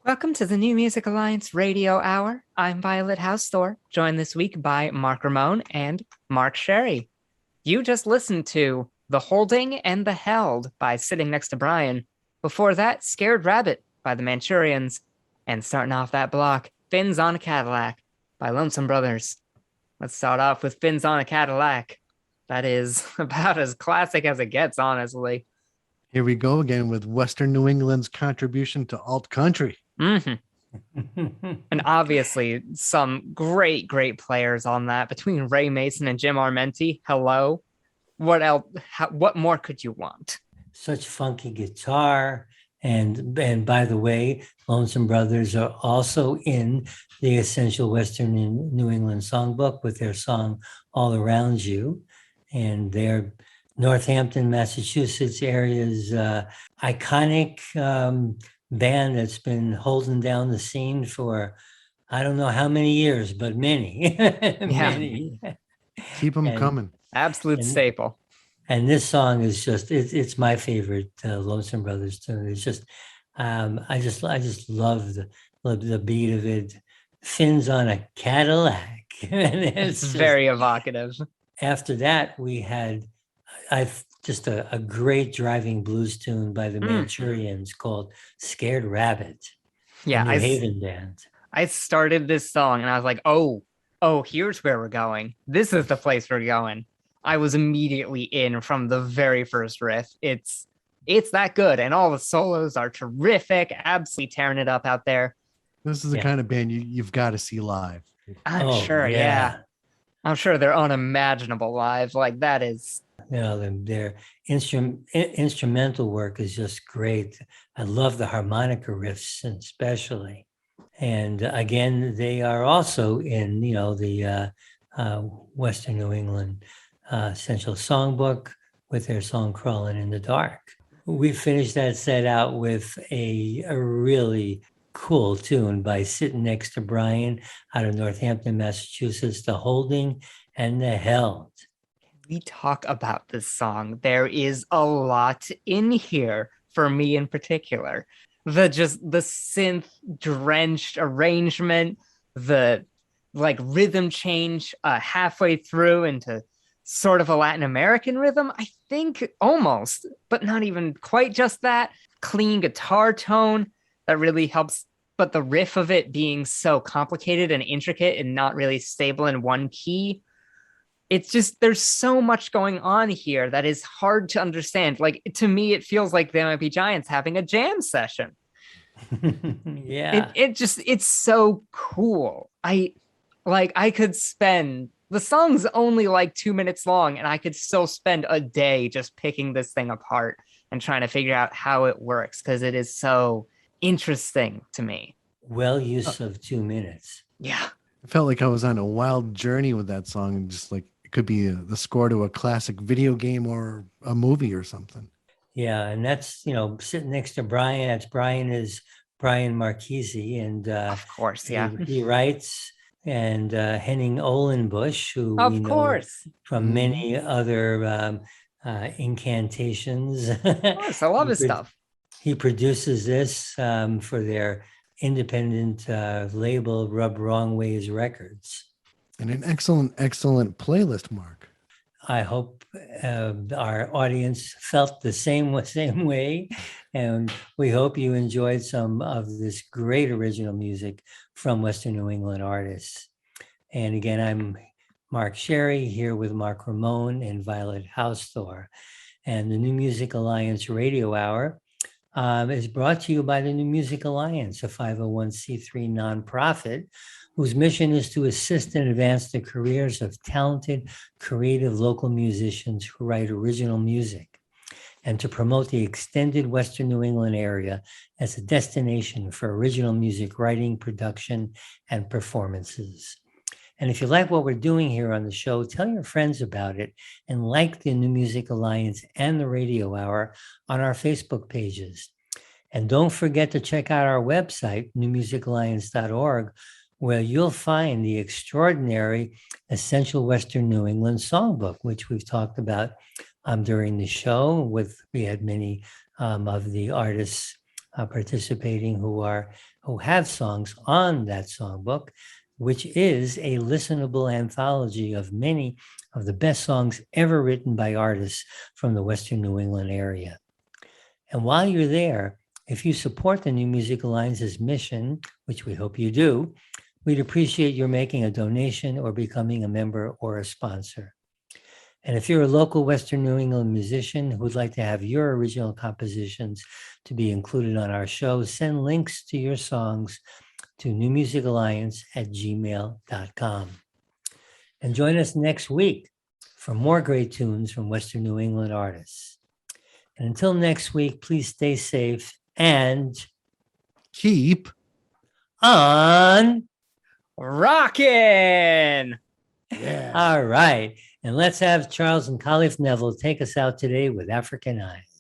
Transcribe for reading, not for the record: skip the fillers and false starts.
Welcome to the New Music Alliance Radio Hour. I'm Violet Hausthor, joined this week by Mark Ramone and Mark Sherry. You just listened to The Holding and the Held by Sitting Next to Brian. Before that, Scared Rabbit by the Manchurians. And starting off that block, Fins on a Cadillac by Lonesome Brothers. Let's start off with Fins on a Cadillac. That is about as classic as it gets, honestly. Here we go again with Western New England's contribution to alt country. Mm-hmm. And obviously some great players on that between Ray Mason and Jim Armenti. Hello. What else? What more could you want? Such funky guitar. And by the way, Lonesome Brothers are also in the Essential Western New England Songbook with their song All Around You. And they're Northampton, Massachusetts area's iconic band that's been holding down the scene for I don't know how many years, but many. Many. Keep them coming. Absolute staple. And this song is just it's my favorite Lonesome Brothers tune. It's just I just love the beat of it. Fins on a Cadillac. It's just very evocative. After that, we had just a great driving blues tune by the Manchurians called Scared Rabbit. Yeah, New Haven band. I started this song and I was like, oh, here's where we're going. This is the place we're going. I was immediately in from the very first riff. It's that good. And all the solos are terrific, absolutely tearing it up out there. This is the kind of band you've got to see live. I'm sure, yeah. I'm sure they're unimaginable live. Like that is... You know, their instrumental work is just great. I love the harmonica riffs especially. And again, they are also in, the Western New England Essential Songbook with their song Crawling in the Dark. We finished that set out with a really cool tune by Sitting Next to Brian out of Northampton, Massachusetts, The Holding and the Held. We talk about this song. There is a lot in here for me in particular. The synth drenched arrangement, the rhythm change halfway through into sort of a Latin American rhythm, I think almost, but not even quite just that. Clean guitar tone that really helps, but the riff of it being so complicated and intricate and not really stable in one key. It's just, there's so much going on here that is hard to understand. Like, to me, it feels like they might be Giants having a jam session. Yeah. It's so cool. I could spend, the song's only like 2 minutes long, and I could still spend a day just picking this thing apart and trying to figure out how it works, because it is so interesting to me. Well use of 2 minutes. Yeah. I felt like I was on a wild journey with that song, and just like it could be the score to a classic video game or a movie or something. Yeah, and that's, Sitting Next to Brian. That's Brian Marchese, and of course, yeah, he writes, and Henning Ohlenbusch, who of we know course from many other incantations. Of course, I love his stuff. He produces this for their independent label, Rub Wrong Ways Records. And an excellent playlist, Mark. I hope our audience felt the same way, and we hope you enjoyed some of this great original music from Western New England artists. And again, I'm Mark Sherry here with Mark Ramone and Violet Hausthor. And the New Music Alliance Radio Hour is brought to you by the New Music Alliance, a 501c3 nonprofit whose mission is to assist and advance the careers of talented, creative local musicians who write original music, and to promote the extended Western New England area as a destination for original music writing, production, and performances. And if you like what we're doing here on the show, tell your friends about it, and like the New Music Alliance and the Radio Hour on our Facebook pages. And don't forget to check out our website, newmusicalliance.org, where you'll find the extraordinary Essential Western New England Songbook, which we've talked about during the show. We had many of the artists participating who have songs on that songbook, which is a listenable anthology of many of the best songs ever written by artists from the Western New England area. And while you're there, if you support the New Music Alliance's mission, which we hope you do, we'd appreciate your making a donation or becoming a member or a sponsor. And if you're a local Western New England musician who'd like to have your original compositions to be included on our show, send links to your songs to newmusicalliance@gmail.com. And join us next week for more great tunes from Western New England artists. And until next week, please stay safe and Keep on Rockin'! Yeah. All right. And let's have Charles and Caliph Neville take us out today with African Eyes.